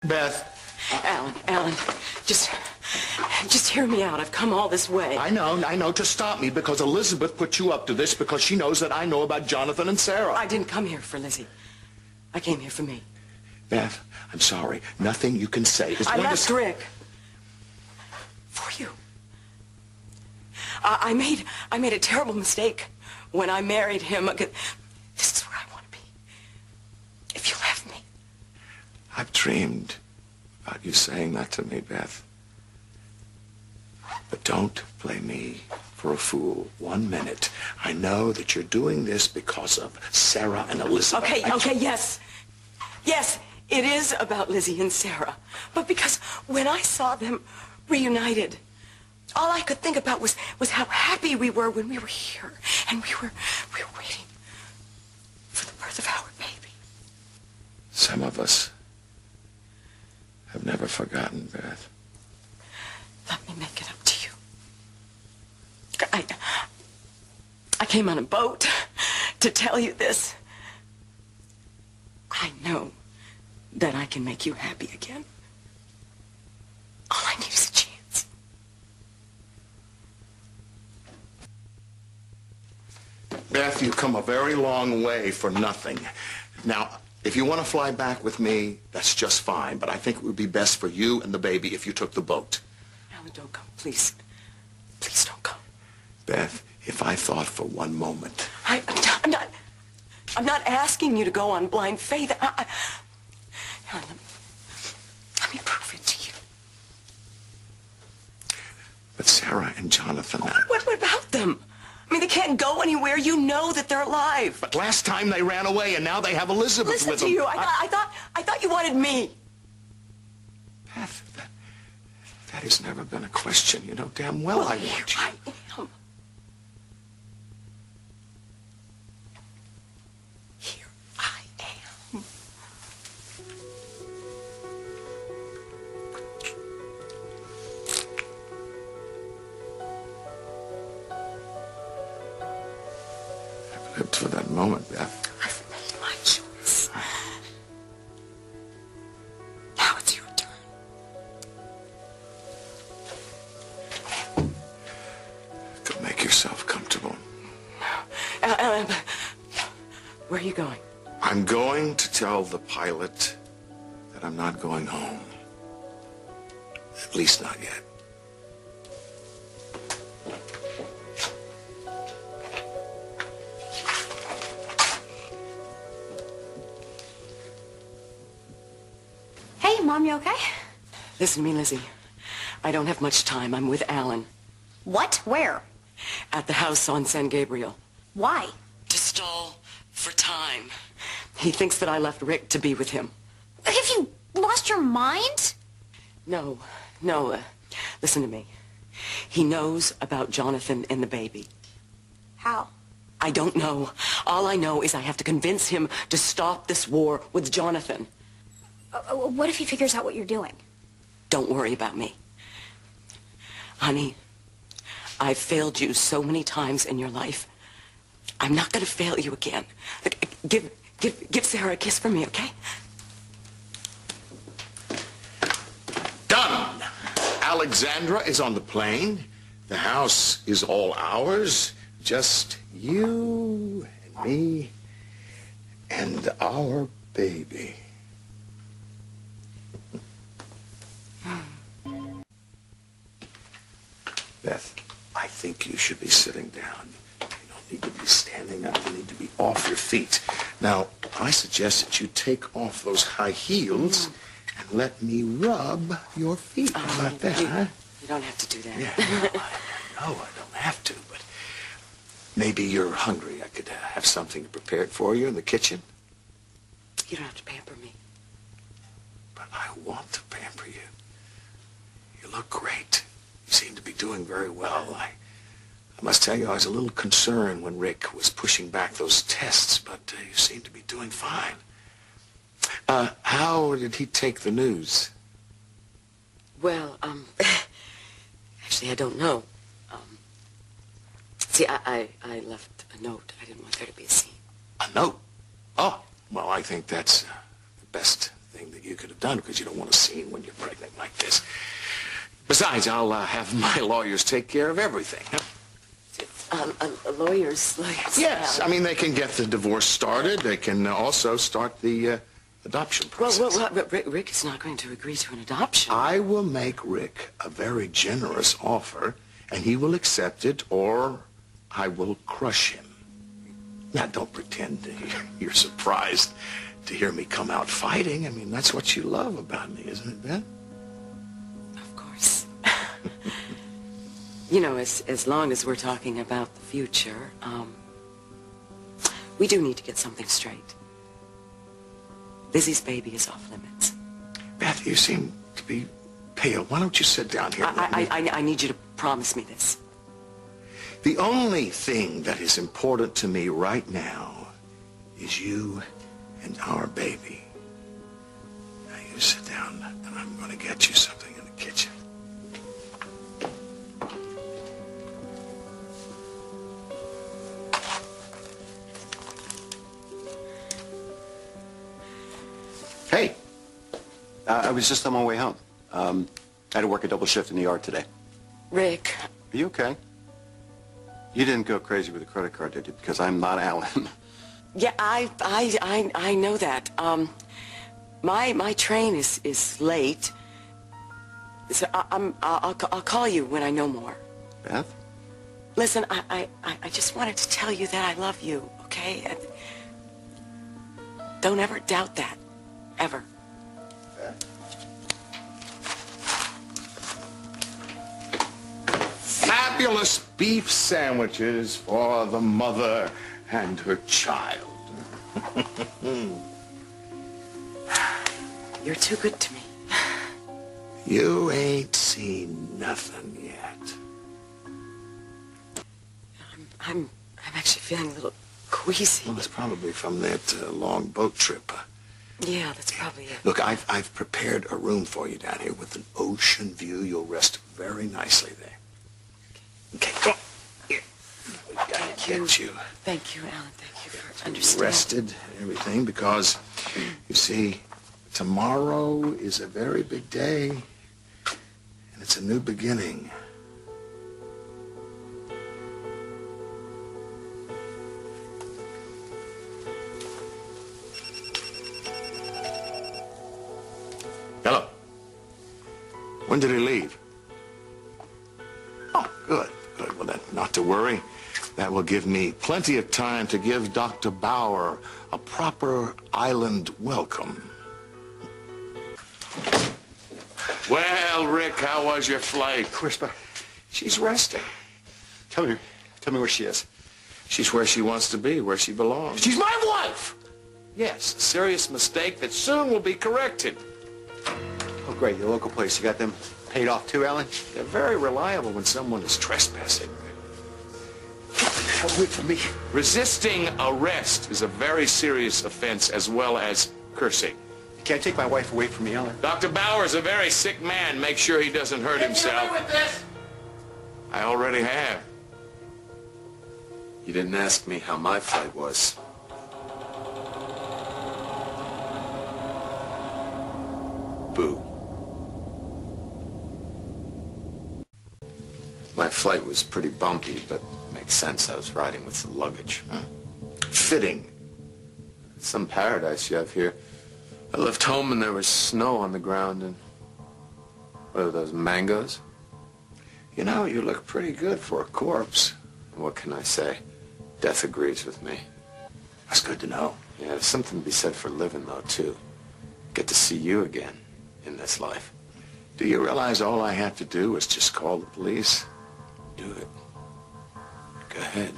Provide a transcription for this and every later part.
Beth. Alan, just hear me out. I've come all this way. I know, to stop me, because Elizabeth put you up to this because she knows that I know about Jonathan and Sarah. I didn't come here for Lizzie. I came here for me. Beth, I'm sorry. Nothing you can say is I going left to... Rick. For you. I made a terrible mistake when I married him. This is where I want to be. If you left me. I've dreamed about you saying that to me, Beth. But don't play me for a fool 1 minute. I know that you're doing this because of Sarah and Elizabeth. Okay, yes. Yes, it is about Lizzie and Sarah. But because when I saw them reunited, all I could think about was how happy we were when we were here. And we were waiting for the birth of our baby. Some of us have never forgotten, Beth. Let me make it up to you. I came on a boat to tell you this. I know that I can make you happy again. All I need is a chance. Beth, you've come a very long way for nothing. Now, if you want to fly back with me, that's just fine, but I think it would be best for you and the baby if you took the boat. Alan, don't come, please. Please don't come. Beth, if I thought for 1 moment... I'm not asking you to go on blind faith. Alan, let me prove it to you. But Sarah and Jonathan... What about them? I mean, they can't go anywhere. You know that they're alive. But last time they ran away, and now they have Elizabeth Listen with to them. you. I thought you wanted me. Beth, that has never been a question. You know damn well I want you. I am. Here I am. I've lived for that moment, Beth. I've made my choice. Now it's your turn. Go make yourself comfortable. Where are you going? I'm going to tell the pilot that I'm not going home. At least not yet. Hey, Mom, you okay? Listen to me, Lizzie. I don't have much time. I'm with Alan. What? Where? At the house on San Gabriel. Why? To stall for time. He thinks that I left Rick to be with him. Have you lost your mind? No. Listen to me. He knows about Jonathan and the baby. How? I don't know. All I know is I have to convince him to stop this war with Jonathan. What if he figures out what you're doing? Don't worry about me. Honey, I've failed you so many times in your life. I'm not going to fail you again. Give Sarah a kiss for me, okay? Done! Alexandra is on the plane. The house is all ours. Just you and me and our baby. Beth, I think you should be sitting down. You don't need to be standing up. You need to be off your feet. Now, I suggest that you take off those high heels and let me rub your feet. How about that, huh? You don't have to do that. Yeah, I know I don't have to, but maybe you're hungry. I could have something prepared for you in the kitchen. You don't have to pamper me. But I want to pamper you. You look great. You seem to be doing very well. I must tell you, I was a little concerned when Rick was pushing back those tests, but you seem to be doing fine. How did he take the news? Well, actually, I don't know. See, I left a note. I didn't want there to be a scene. A note? Oh, well, I think that's the best thing that you could have done because you don't want a scene when you're pregnant like this. Besides, I'll have my lawyers take care of everything. Lawyers? Yes, I mean, they can get the divorce started. They can also start the adoption process. But Rick is not going to agree to an adoption. I will make Rick a very generous offer, and he will accept it, or I will crush him. Now, don't pretend you're surprised to hear me come out fighting. I mean, that's what you love about me, isn't it, Beth? Of course. You know, as long as we're talking about the future, we do need to get something straight. Lizzie's baby is off limits. Beth, you seem to be pale. Why don't you sit down here? I need you to promise me this. The only thing that is important to me right now is you and our baby. Now you sit down, and I'm going to get you something in the kitchen. Hey, I was just on my way home. I had to work a double shift in the yard today. Rick. Are you okay? You didn't go crazy with the credit card, did you? Because I'm not Alan. Yeah, I know that. My train is late. So I'll call you when I know more. Beth? Listen, I just wanted to tell you that I love you, okay? Don't ever doubt that. Ever. Fabulous beef sandwiches for the mother and her child. You're too good to me. You ain't seen nothing yet. I'm actually feeling a little queasy. Well, it's probably from that long boat trip. Yeah, that's probably it. Look, I've prepared a room for you down here with an ocean view. You'll rest very nicely there. Okay, go. Here. We gotta get you. Thank you, Alan. Thank you for understanding. Rested and everything, because, you see, tomorrow is a very big day, and it's a new beginning. Hello. When did he leave? Oh, good, good. Well, then, not to worry. That will give me plenty of time to give Dr. Bauer a proper island welcome. Well, Rick, how was your flight? Where's Beth? She's resting. Tell me where she is. She's where she wants to be, where she belongs. She's my wife! Yes, a serious mistake that soon will be corrected. Oh, great. Your local place. You got them paid off too, Alan? They're very reliable when someone is trespassing. Wait for me. Resisting arrest is a very serious offense, as well as cursing. You can't take my wife away from me, Alan. Dr. Bauer's a very sick man. Make sure he doesn't hurt himself. Get away with this! I already have. You didn't ask me how my flight was. Boo. My flight was pretty bumpy, but makes sense. I was riding with some luggage. Huh? Fitting. Some paradise you have here. I left home and there was snow on the ground and... What are those, mangoes? You know, you look pretty good for a corpse. What can I say? Death agrees with me. That's good to know. Yeah, there's something to be said for living, though, too. Get to see you again in this life. Do you realize all I have to do is just call the police? Do it. Go ahead.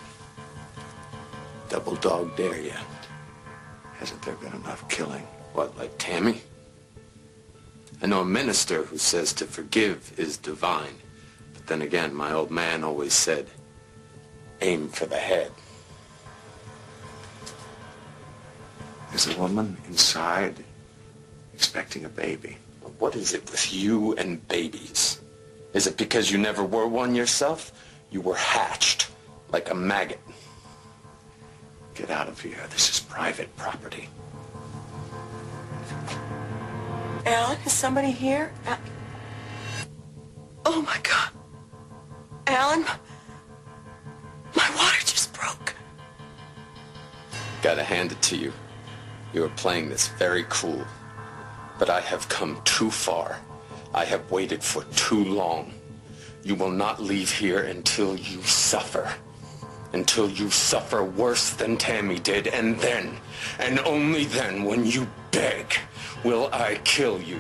Double dog dare you. Hasn't there been enough killing? What, like Tammy? I know a minister who says to forgive is divine. But then again, my old man always said, aim for the head. There's a woman inside expecting a baby. What is it with you and babies? Is it because you never were one yourself? You were hatched like a maggot. Get out of here. This is private property. Alan, is somebody here? Oh, my God. Alan, my water just broke. Gotta hand it to you. You are playing this very cool. But I have come too far. I have waited for too long. You will not leave here until you suffer. Until you suffer worse than Tammy did. And then, and only then, when you beg, will I kill you.